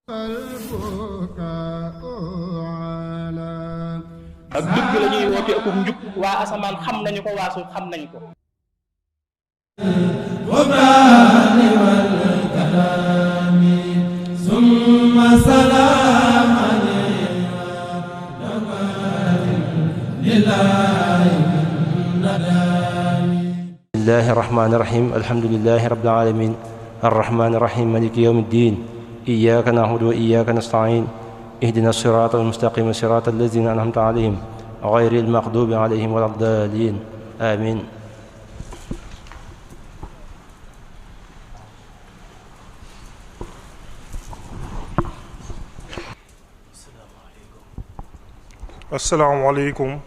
ak dëgg la ñuy woote ak njub waa asamaan xam nañu ko waa suuf xam nañu ko. bismillahi rahmaani rahiim alhamdulillahi rabbil aalamiin arrahmaani rahiim maaliki yawmi ddiin iyyaaka na'budu wa iyyaaka nasta'iin ihdina siraata al-mustaqiima siraata allaziina an'amta alayhim ghayri al-maghduubi alayhim wa lad-daalliin amiin. asalaamaaleykum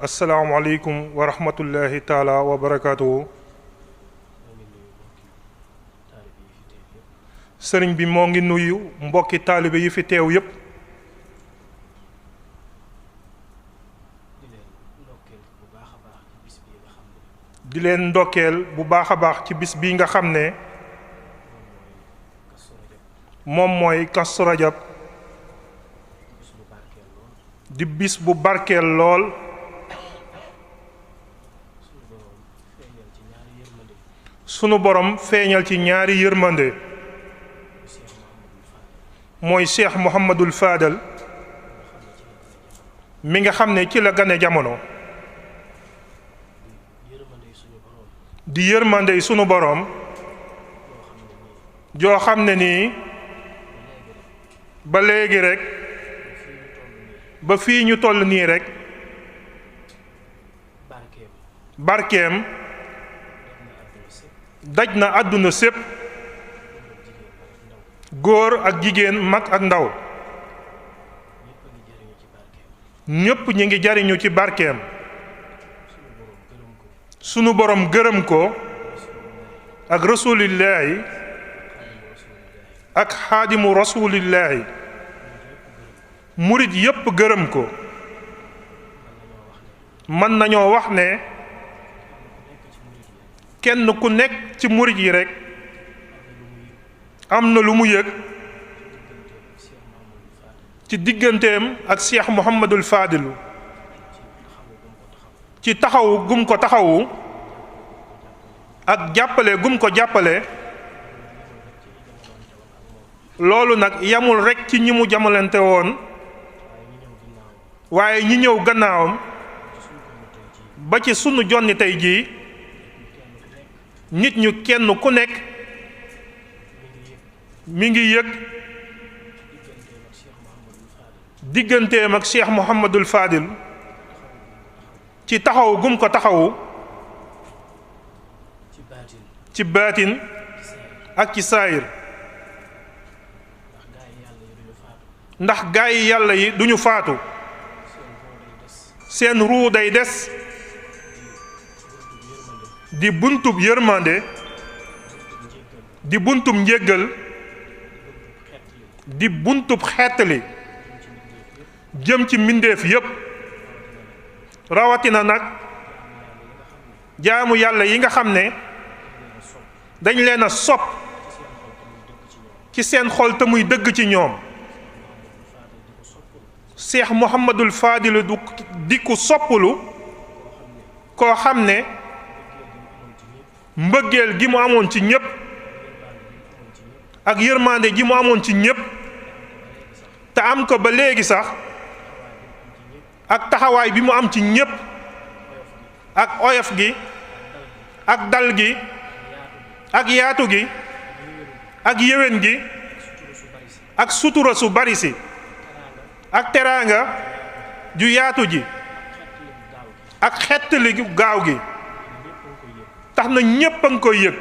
asalaamaaleykum wa rahmatullahi taala wa barakaatuhu. sëriñ bi moo ngi nuyu mbokki taalibe yi fi teew yépp di leen ndokkeel bu baax a baax ci bis bii nga xam ne moom mooy Kazu Rajab di bis bu barkeel lool sunu borom feeñal ci ñaari yërmande mooy Cheikh Mouhamadul Fadal mi nga xam ne ci la gane jamono di yërmande sunu borom joo xam ne nii ba léegi rek ba fii ñu toll nii rek barkeem daj na àdduna sépp góor ak jigéen mag ak ndaw ñépp ñi ngi jariñu ci barkeem sunu borom gërëm ko ak rasuulillaahi ak xaadimu rasuulillaahi murit yépp gërëm ko mën nañoo wax ne kenn ku nekk ci murit yi rekk am na lu mu yëg ci digganteem ak Cheikh Mouhamadul Fadilu ci taxawu gum ko taxawu ak jàppale gum ko jàppale. loolu nag yamul rekk ci ñi mu jamalante woon waaye ñi ñëw gannaawam ba ci sunu jonni tey jii nit ñu kenn ku nekk mi ngi yëg digganteem ak Cheikh Mouhamadul Fadil ci taxaw gum ko taxawu ci baatin ak ci saayir ndax gaa yi yàlla yi duñu faatu seen ruu day des di buntub yërmande di buntub njéggal di buntub xeetali jëm ci mbindeef yépp rawatina nag jaamu yàlla yi nga xam ne dañ leen a sopp ci seen xol te muy dëgg ci ñoom Cheikh Mouhamadul Fadilu du di ku soppulu koo xam ne mbëggeel gi mu amoon ci ñépp ak yërmande gi mu amoon ci ñépp te am ko ba léegi sax ak taxawaay bi mu am ci ñépp ak oyof gi ak dal gi ak yaatu gi ak yéwén gi ak sutura su bari si ak teraanga ju yaatu ji ak xettali gaaw gi tax na ñépp a ngi koy yëg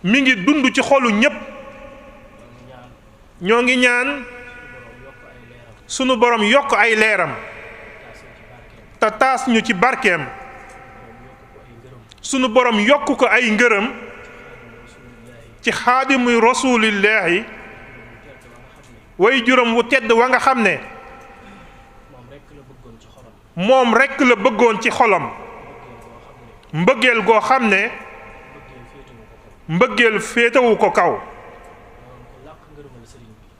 mi ngi dund ci xolu ñépp ñoo ngi ñaan sunu borom yokk ay leeram te taas ñu ci barkeem sunu borom yokk ko ay ngërëm ci xaadimu rasuulillaahi way juróom wu tedd wa nga xam ne moom rekk la bëggoon ci xolam mbëggeel goo xam ne mbëggeel féetewu ko kaw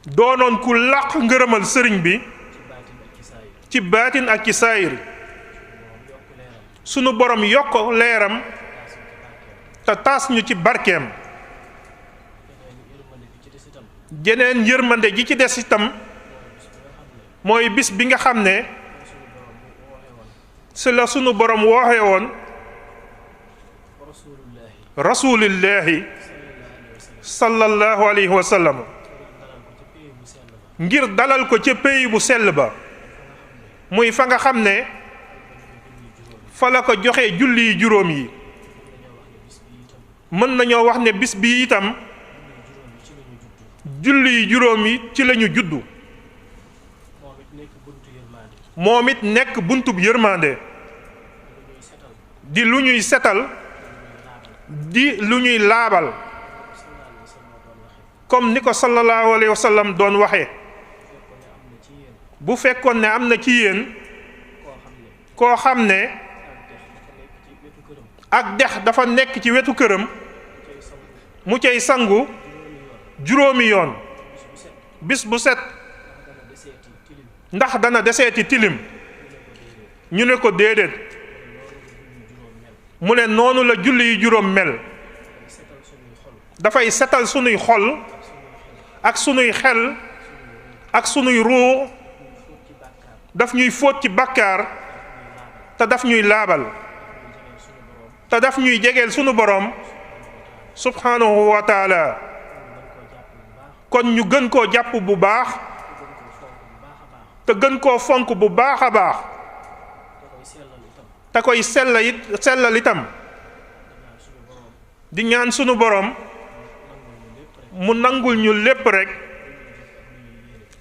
doonoon ku làq ngërëmal sëriñ bi ci baatin ak ci saayir sunu borom yokk leeram te taas ñu ci barkeem jeneen yërmande ji ci des itam mooy bis bi nga xam ne si la sunu borom wooxe woon rasulillahi sallallahu alayhi wa sallam ngir dalal ko ca pays bu sell ba muy fa nga xam ne fa la ko joxe julli juróom yi mën nañoo wax ne bis bi itam julli juróom yi ci lañu juddu moom it nekk buntub yërmande di lu ñuy setal di lu ñuy laabal comme ni ko sallallahu alayhi wa sallam doon waxee bu fekkoon ne am na ci yéen koo xam ne ak dex dafa nekk ci wetu këram mu cay sangu juróomi yoon bis bu set ndax dana deseeti tilim ñu ne ko déedéet mu ne noonu la julli yi juróom mel dafay setal sunuy xol ak sunuy xel ak sunuy ruux daf ñuy fóot ci bàkkaar te daf ñuy laabal te daf ñuy jegeel sunu boroom subhanahu wa taala kon ñu gën koo jàpp bu baax te gën koo fonk bu baax a baax te koy sellal itam di ñaan sunu boroom mu nangul ñu lépp rekk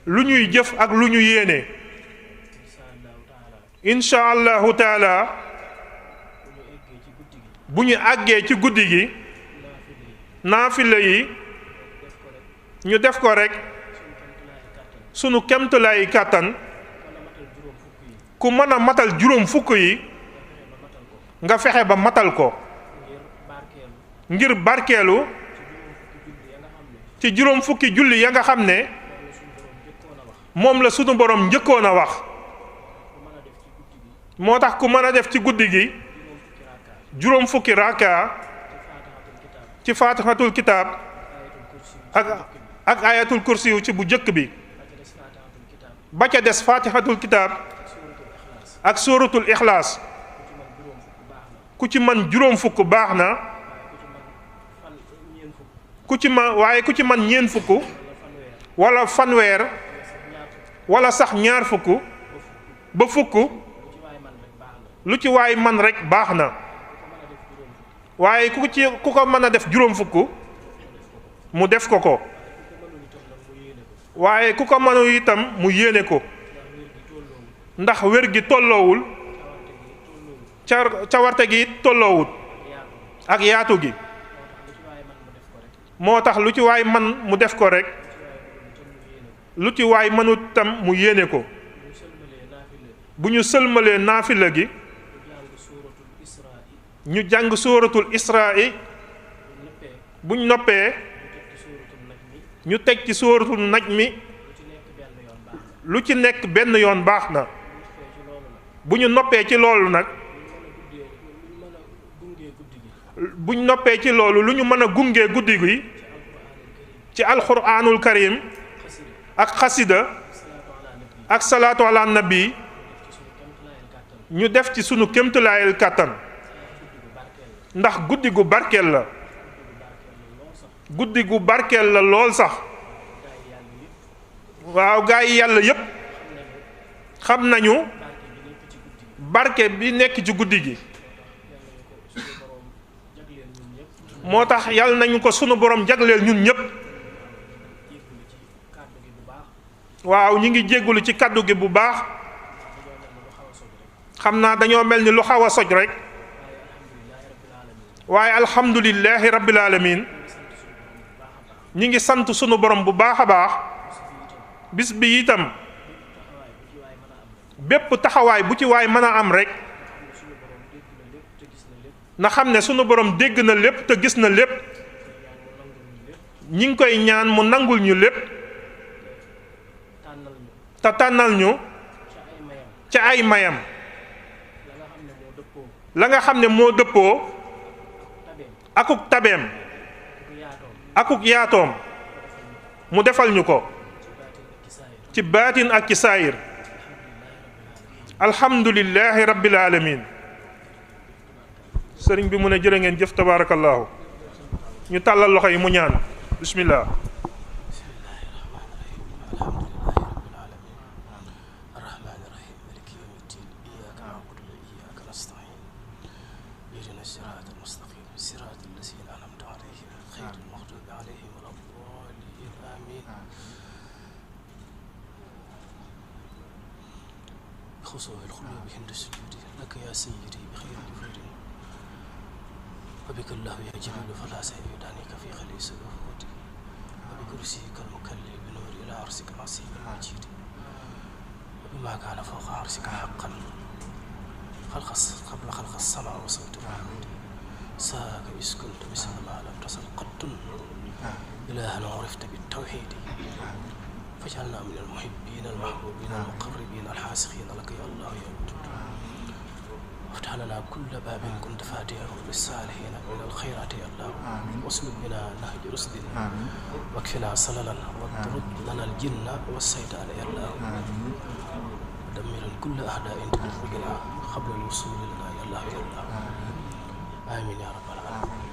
lu ñuy jëf ak lu ñu yéene insha allahu taala bu ñu àggee ci guddi gi naafila yi ñu def ko rekk sunu kemtulaayi kàttan ku mën a matal juróom fukk yi nga fexe ba matal ko ngir barkeelu ci juróom fukki julli ya nga xam ne moom la sunu borom njëkkoon a wax moo tax ku mën a def ci guddi gi juróom fukki raka ci faatixatul kitaab ak ayatul kursi yu ci bu jëkk bi ba ca des faatixatul kitaab ak suratul ixlaas ku ci man juróom fukk baax na ku ci man ñeen fukk wala fanweer wala sax ñaar fukk ba fukk lu ci waay man rekk baax na waaye ku ko mën a def juróom fukk mu def ko waaye ku ko mënu itam mu yéene ko ndax wér gi tolloowul cawarte gi tolloowut ak yaatu gi moo tax lu ci waay man mu def ko rekk lu ci waay mënut tam mu yéene ko bu ñu sëlmalee naafila gi ñu jàng sóoratul Israa buñ noppee ñu teg ci sóoratul Najmi lu ci nekk benn yoon baax na bu ñu noppee ci loolu nag buñ noppee ci loolu lu ñu mën a gungee guddi gi ci alxuraanul karim ak xasida ak salaatu ala nabi ñu def ci sunu kémtulaayal kàttan ndax guddi gu barkeel la guddi gu barkeel la lool sax waaw gaa yi yàlla yépp xam nañu barke bi nekk ci guddi gi moo tax yàlla nañu ko sunu borom jagleel ñun ñépp waaw ñu ngi jéggulu ci kàddu gi bu baax xam naa dañoo mel ni lu xaw a soj rek waaye alhamdulillahi rabbil alamin ñi ngi sant sunu borom bu baax a baax bis bi itam bépp taxawaay bu ci waay mën a am rek na xam ne sunu borom dégg na lépp te gis na lépp ñi ngi koy ñaan mu nangul ñu lépp te tànnal ñu ca ay mayam la nga xam ne moo dëppoo akuk tabeem akuk yaatoom mu defal ñu ko ci baatin ak ci saayir alhamdulillahi rabbil alamin sëriñ bi mu ne jërë ngeen jëf tabarakallahu ñu tàllal loxo yi mu ñaan bismillah خصوص القلوب عند السجود لك يا سيدي بخير الجفور وبك الله يا جميل فلا سيد عنك في خليس الوفود وبكرسيك المكلل بنور الى عرسك العظيم المجيد وبما كان فوق عرسك حقا قبل خلق السماء وصوت الوجود ساك إذ كنت مثل ما لم تصل قط إلها عرفت بالتوحيد فاجعلنا من المحبين المحبوبين المقربين الحاسخين لك يا الله يا ودود وافتح لنا كل باب كنت فاتحه للصالحين من الخيرات يا الله واسلك بنا نهج رشد واكفنا صللا واطرد لنا الجن والشيطان يا الله ودمر كل اعداء تضر بنا قبل الوصول لنا يا الله يا الله امين يا رب العالمين.